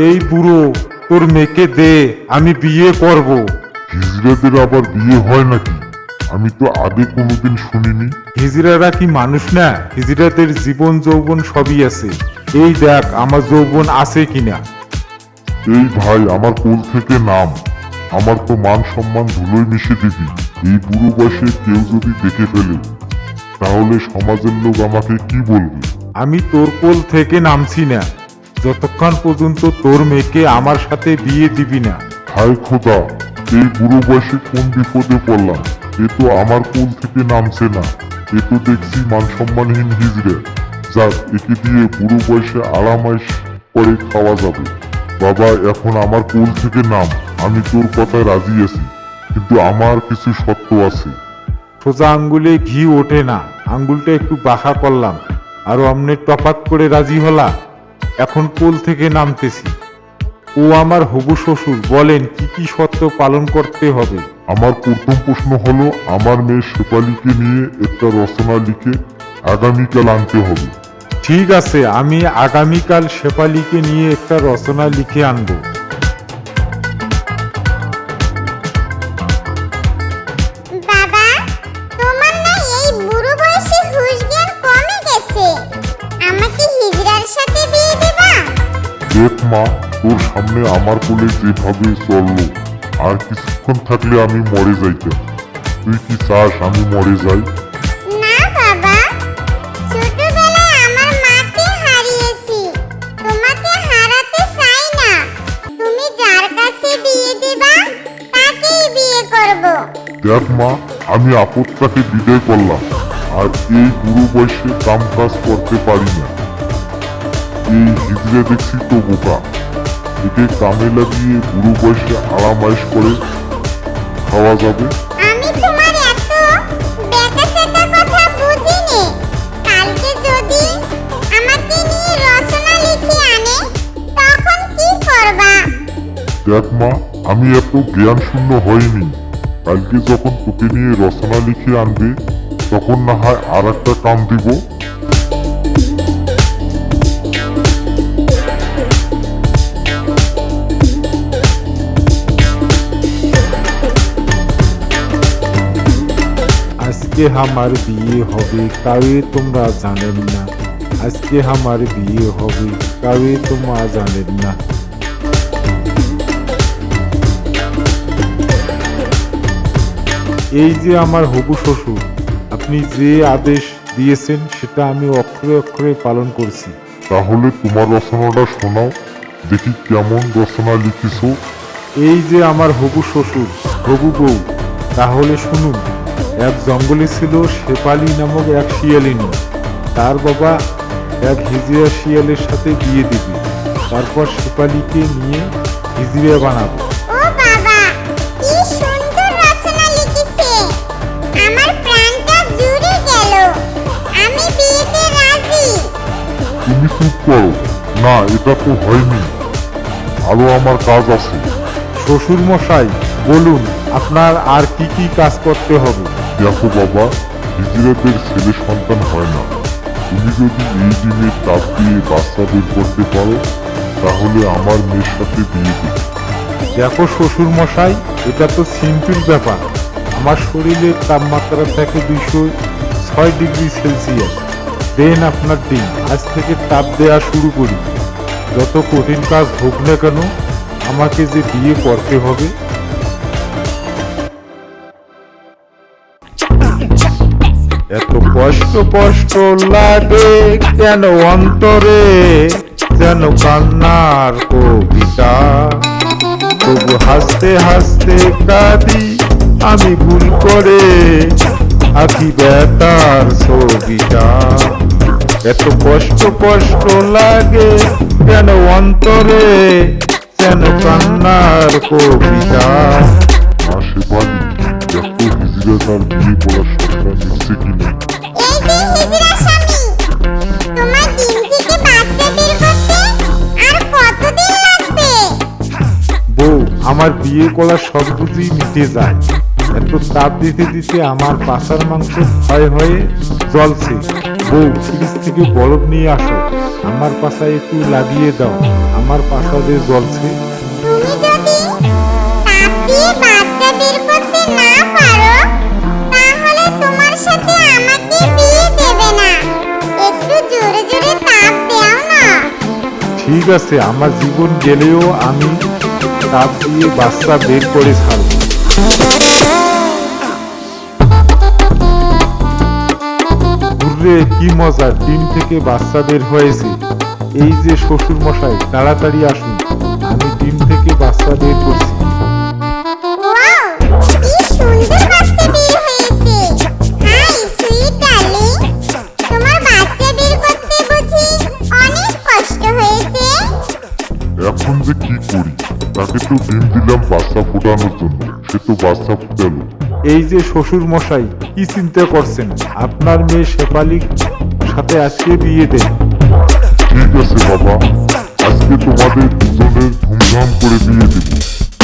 এই বুড়ো, তোর মেয়েকে দে, আমি বিয়ে করব। হিজড়াদের আবার বিয়ে হয় নাকি? আমি তো আগে কোনোদিন শুনিনি। হিজড়ারা কি মানুষ না? হিজড়াদের জীবন যৌবন সবই আছে। এই দেখ আমার যৌবন আছে কিনা। এই ভাই, আমার কোল থেকে নাম। আমার তো মান সম্মান ধুলোয় মিশে দিবি। এই বুড়ো বয়সে কেউ যদি দেখে ফেলে, তাহলে সমাজের লোক আমাকে কি বলবে? আমি তোর কোল থেকে নামছি না যতক্ষণ পর্যন্ত তোর মেয়েকে আমার সাথে বিয়ে দিবি না। হায় খোদা, এই বুড়ো বয়সে কোন বিপদে পড়লাম। এ তো আমার কোল থেকে নামছে না, এ তো দেখছি মান সম্মানহীন হিজড়ে। যাক, একে দিয়ে বুড়ো বয়সে আরামাইশ করে খাওয়া যাবে। বাবা, এখন আমার কোল থেকে নাম। আমি তোর কথায় রাজি আছি, কিন্তু আমার কিছু শর্ত আছে। সোজা আঙ্গুলে ঘি ওঠে না, আঙ্গুলটা একটু বাঁকা করলাম আর অমনে টপাত করে রাজি হলা। এখন কোল থেকে নামতেছি। ও আমার হবু শ্বশুর, বলেন কি কি শর্ত পালন করতে হবে? আমার প্রথম প্রশ্ন হলো, আমার মেয়ে শেফালিকে নিয়ে একটা রচনা লিখে আগামীকাল আনতে হবে। ঠিক আছে, আমি আগামীকাল শেফালিকে নিয়ে একটা রচনা লিখে আনবো। বাবা, তোমার না এই বুড়ো বয়সে হুঁশ জ্ঞান কমে গেছে। আমাকে হিজড়ার সাথে বিয়ে দেবা? দেখ মা, তোর সামনে আমার কোলে যেভাবে চললো, আর কিছুক্ষণ থাকলে আমি মরে যাইতাম। তুই কি চাস আমি মরে যাই? না বাবা, ছোটবেলায় আমার মাকে হারিয়েছি, তোমাকে হারাতে চাই না। তুমি যার কাছে বিয়ে দিবা তাকেই বিয়ে করব। দেখ মা, আমি আপদটাকে বিদায় করলাম, আর এই বুড়ো বয়সে কাম কাজ করতে পারি না। এই হিজড়ে দেখছি তো বোকা, একে কামে লাগিয়ে বুড়ো বয়সে আরামাইশ করে খাওয়া যাবে। আমি তোমার এত বেকাসেকা কথা বুঝিনি। কালকে যদি আমাকে নিয়ে রচনা লিখে আনে, তখন কি করবা? দেখ মা, আমি এত জ্ঞান শূন্য হইনি। কালকে যখন তোকে নিয়ে রচনা লিখে আনবে, তখন না হয় আর একটা কাম দিব। আজকে আমার বিয়ে হবে, কাউয়ে তোমরা জানেন না। আজকে আমার বিয়ে হবে, কাউয়ে তোমরা জানেন না। এই যে আমার হবু শ্বশুর, আপনি যে আদেশ দিয়েছেন সেটা আমি অক্ষরে অক্ষরে পালন করছি। তাহলে তোমার রচনাটা শোনাও, দেখি কেমন রচনা লিখিছো। এই যে আমার হবু শ্বশুর, হবু বউ, তাহলে শুনুন। এক জঙ্গলে ছিল শেফালি নামক এক শিয়ালিনী। তার বাবা এক হিজড়া শিয়ালের সাথে বিয়ে দিবে, তারপর শেফালিকে নিয়ে হিজড়া বানাবো। ও বাবা, কি সুন্দর রচনা লিখেছে। আমার প্রাণটা জুড়ে গেল। আমি বিয়েতে রাজি। তুমি চুপ করো না, এটা তো হয়নি, আরো আমার কাজ আছে। শ্বশুর মশাই, বলুন আপনার আর কি কি কাজ করতে হবে? দেখো বাবা, হিজড়াদের ছেলে সন্তান হয় না। তুমি যদি এই ডিমের তাপ দিয়ে বাচ্চা বের করতে পারো, তাহলে আমার মেয়ের সাথে বিয়ে দেবে। দেখো শ্বশুর মশাই, এটা তো সিম্পল ব্যাপার। আমার শরীরের তাপমাত্রা থাকে 206 ডিগ্রি সেলসিয়াস। দেন আপনার ডিম, আজ থেকে তাপ দেওয়া শুরু করি। যত কঠিন কাজ হোক না কেন, আমাকে যে বিয়ে করতে হবে। এত কষ্ট কষ্ট লাগে কেন অন্তরে, যেন কান্নার কবিতা। তবু হাসতে হাসতে কাঁদি আমি ভুল করে, আঁকি ব্যথার ছবিটা। এত কষ্ট কষ্ট লাগে কেন অন্তরে, যেন কান্নার কবিতা। আর শেফালি, দেখো হিজড়া তার বিয়ে করার স্বপ্ন নিচ্ছে কিনা। এই যে হিজড়া স্বামী, তোমার ডিম থেকে বাচ্চা বের করতে আর কতদিন লাগবে? বউ, আমার বিয়ে করার সব বুঝি মিটে যায়। এত তাপ দিতে দিতে আমার পাছার মাংস ক্ষয় হয়ে জ্বলছে। বউ ফ্রিজ থেকে বরফ নিয়ে আসো, আমার পাশায় একটু লাগিয়ে দাও, আমার পাশা যে জ্বলছে। তুমি যদি তাপ দিয়ে বাচ্চা বের করতে না পারো তাহলে তোমার সাথে আমাকে বিয়ে দেবে না। একটু জোরে জোরে তাপ দাও না। ঠিক আছে, আমার জীবন গেলেও আমি তাপ দিয়ে বাচ্চা বের করে ছাড়ব। ঘুরে কি মজা, ডিম থেকে বাচ্চা বের হয়েছে। এই যে শ্বশুর মশাই, তাড়াতাড়ি আসুন, আমি ডিম থেকে বাচ্চা বের করছি। ওয়াও, কি সুন্দর বাচ্চা বের হয়েছে। হাই সুইট ডার্লিং, তোমার বাচ্চা বের করতে বুঝি অনেক কষ্ট হয়েছে? এখন যে কি করি, তাকে তো ডিম দিলাম বাচ্চা ফোটানোর জন্য, সে তো বাচ্চা ফুটালো। এই যে শ্বশুর মশাই, কি চিন্তা করছেন? আপনার মেয়ে শেফালির সাথে আজকে বিয়ে দেন। ঠিক আছে বাবা,